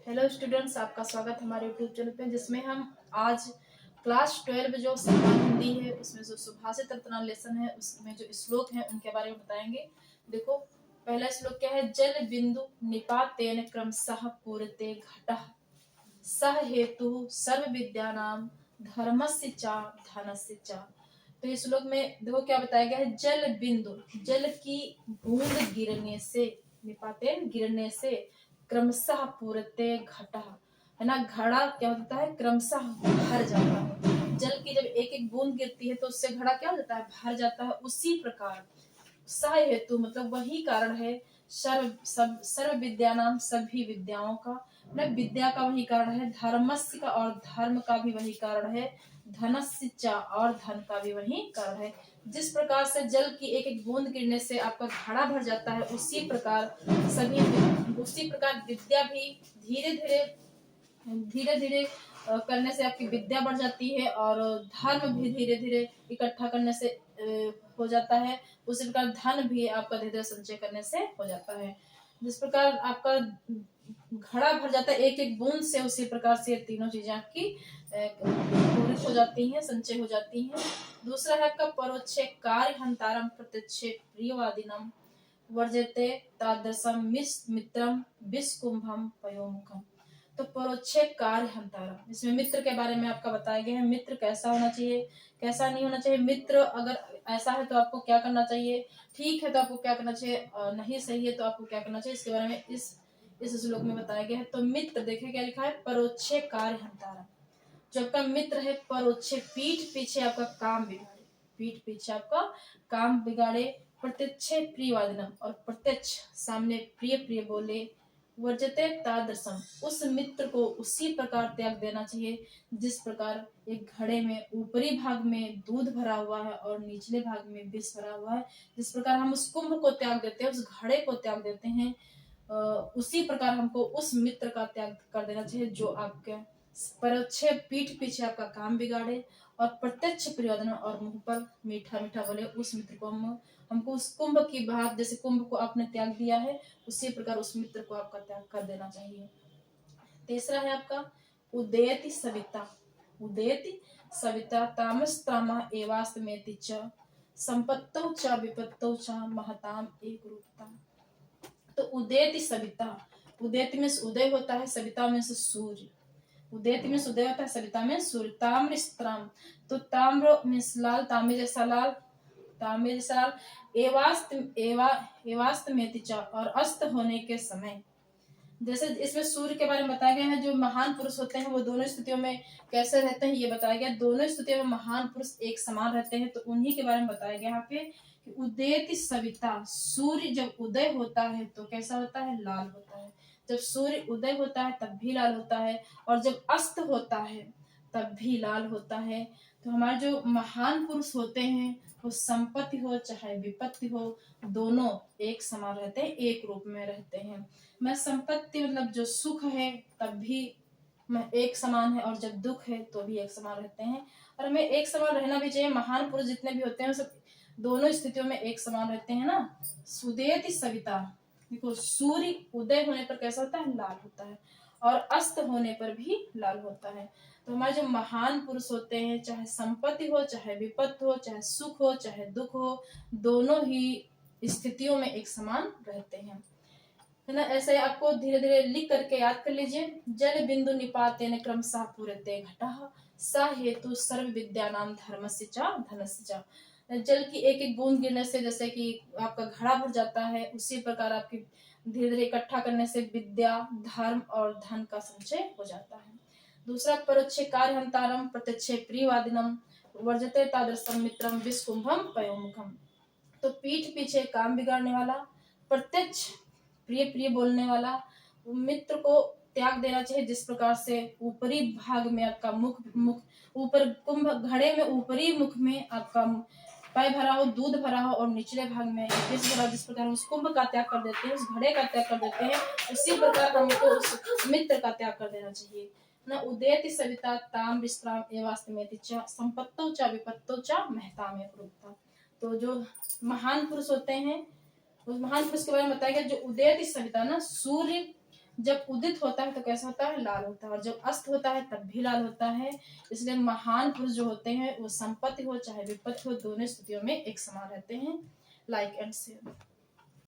Hello students, आपका स्वागत है हमारे यूट्यूब चैनल पे, जिसमें हम आज क्लास 12 जो सामान्य हिंदी है उसमें जो सुभाषित रत्ना लेसन है उसमें जो श्लोक है उनके बारे में बताएंगे। देखो, पहला श्लोक क्या है। जल बिंदु निपातेन क्रमशः पूरते घटः सह हेतु सर्व विद्यानाम धर्मस्य च धनस्य च। तो इस श्लोक में देखो क्या बताया गया है। जल बिंदु, जल की बूंद गिरने से, निपातेन गिरने से, क्रमशः पूरते घटः, है ना, घड़ा क्या होता है, क्रमशः भर जाता है। जल की जब एक एक बूंद गिरती है तो उससे घड़ा क्या हो जाता है, भर जाता है। उसी प्रकार सह हेतु मतलब वही कारण है, सर्व विद्या नाम सभी विद्याओं का, मतलब विद्या का वही कारण है, धर्मस्य का और धर्म का भी वही कारण है, धनस्य च और धन का भी वही कारण है। जिस प्रकार से जल की एक एक बूंद गिरने से आपका घड़ा भर जाता है, उसी प्रकार विद्या भी धीरे धीरे धीरे धीरे करने से आपकी विद्या बढ़ जाती है और धर्म भी धीरे धीरे इकट्ठा करने से हो जाता है। उसी प्रकार धन भी आपका धीरे धीरे संचय करने से हो जाता है। जिस प्रकार आपका घड़ा भर जाता है एक एक बूंद से, उसी प्रकार से तीनों चीजें आपकी पूरी हो जाती हैं, संचय हो जाती हैं। दूसरा है आपका परोक्षे कार्य हंतारम प्रत्यक्षे प्रियवादिनम वर्जते तादृशम मित्रम विस्कुंभम पयोमुखम। तो परोक्षे कार्य हंतारा, इसमें मित्र के बारे में आपका बताया गया है। मित्र कैसा होना चाहिए, कैसा नहीं होना चाहिए। मित्र अगर ऐसा है तो आपको क्या करना चाहिए, ठीक है तो आपको क्या करना चाहिए, नहीं सही है तो आपको क्या करना चाहिए, इसके बारे में इस श्लोक में बताया गया है। तो मित्र देखिए क्या लिखा है, परोक्षे कार्य हंतारा। जो आपका मित्र है, परोक्षे पीठ पीछे आपका काम बिगाड़े, पीठ पीछे आपका काम बिगाड़े, प्रत्यक्ष प्रियवादिनम और प्रत्यक्ष सामने प्रिय प्रिय बोले, वर्जते तादृशम उस मित्र को उसी प्रकार त्याग देना चाहिए जिस प्रकार एक घड़े में ऊपरी भाग में दूध भरा हुआ है और निचले भाग में विष भरा हुआ है। जिस प्रकार हम उस कुंभ को त्याग देते हैं, उस घड़े को त्याग देते हैं, उसी प्रकार हमको उस मित्र का त्याग कर देना चाहिए जो आपके परोक्ष पीठ पीछे आपका काम बिगाड़े और प्रत्यक्ष प्रियजन और मुंह पर मीठा मीठा बोले। उस मित्र को हमको उस कुंभ की बात, जैसे कुंभ को आपने त्याग दिया है उसी प्रकार उस मित्र को आपका त्याग कर देना चाहिए। तीसरा है आपका उदयति सविता, उदयति सविता तामस तामा एवास्तमेति च संपत्तौ च विपत्तौ च महताम एक रूपता। तो उदयति सविता, उदयति में उदय होता है, सविता में से सूर्य, उदयति में उदय होता है, सविता में सूर्य। ताम्र स्त्राम, तो ताम्र में लाल, तांबे जैसा लाल, तांबे जैसा लाल। एवास्त में तिचा और अस्त होने के समय, जैसे इसमें सूर्य के बारे में बताया गया है। जो महान पुरुष होते हैं वो दोनों स्थितियों में कैसे रहते हैं ये बताया गया। दोनों स्थितियों में महान पुरुष एक समान रहते हैं, तो उन्हीं के बारे में बताया गया यहाँ पे कि उदयति सविता, सूर्य जब उदय होता है तो कैसा होता है, लाल होता है। जब सूर्य उदय होता है तब भी लाल होता है और जब अस्त होता है तब भी लाल होता है। तो हमारे जो महान पुरुष होते हैं वो संपत्ति हो चाहे विपत्ति हो, दोनों एक समान रहते हैं, एक रूप में रहते हैं। मैं संपत्ति मतलब जो सुख है तब भी मैं एक समान है और जब दुख है तो भी एक समान रहते हैं, और हमें एक समान रहना भी चाहिए। महान पुरुष जितने भी होते हैं सब दोनों स्थितियों में एक समान रहते हैं ना। सुदेति सविता, देखो सूर्य उदय होने पर कैसा होता है, लाल होता है और अस्त होने पर भी लाल होता है। तो हमारे जो महान पुरुष होते हैं, चाहे संपत्ति हो चाहे विपत्ति हो, चाहे सुख हो चाहे दुख हो, दोनों ही स्थितियों में एक समान रहते हैं, है ना। ऐसे आपको धीरे धीरे लिख करके याद कर लीजिए। जल बिंदु निपातेन क्रमशः पूरते घटः स हेतु सर्व विद्यानाम धर्मस्य च धनस्य च। जल की एक एक बूंद गिरने से जैसे कि आपका घड़ा भर जाता है, उसी प्रकार आपकी धीरे धीरे इकट्ठा करने से विद्या, धर्म और धन का संचय हो जाता है। दूसरा परोक्षे कार्य हंतारम प्रत्यक्षे प्रियवादिनम वर्जते तादृशम मित्रम विस्कुंभम पयोमुखम। तो पीठ पीछे काम बिगाड़ने वाला, प्रत्यक्ष प्रिय प्रिय बोलने वाला मित्र को त्याग देना चाहिए। जिस प्रकार से ऊपरी भाग में आपका मुख मुख ऊपर कुंभ घड़े में ऊपरी मुख में आपका पाय भरा हो, दूध भरा हो और निचले भाग में विष भरा, जिस प्रकार उस कुंभ का त्याग कर देते हैं, उस घड़े का त्याग कर देते हैं, उसी प्रकार हमको उस मित्र का त्याग कर देना चाहिए न। उदेति सविता ताम विश्राम एवास्तमेति च संपत्तौ च विपत्तौ च महताम एक रूपता। तो जो महान पुरुष होते हैं, उस महान पुरुष के बारे में बताया गया जो उदयति सविता ना, सूर्य जब उदित होता है तो कैसा होता है, लाल होता है, और जब अस्त होता है तब भी लाल होता है। इसलिए महान पुरुष जो होते हैं वो संपत्ति हो चाहे विपत्ति हो, दोनों स्थितियों में एक समान रहते हैं। Like and share.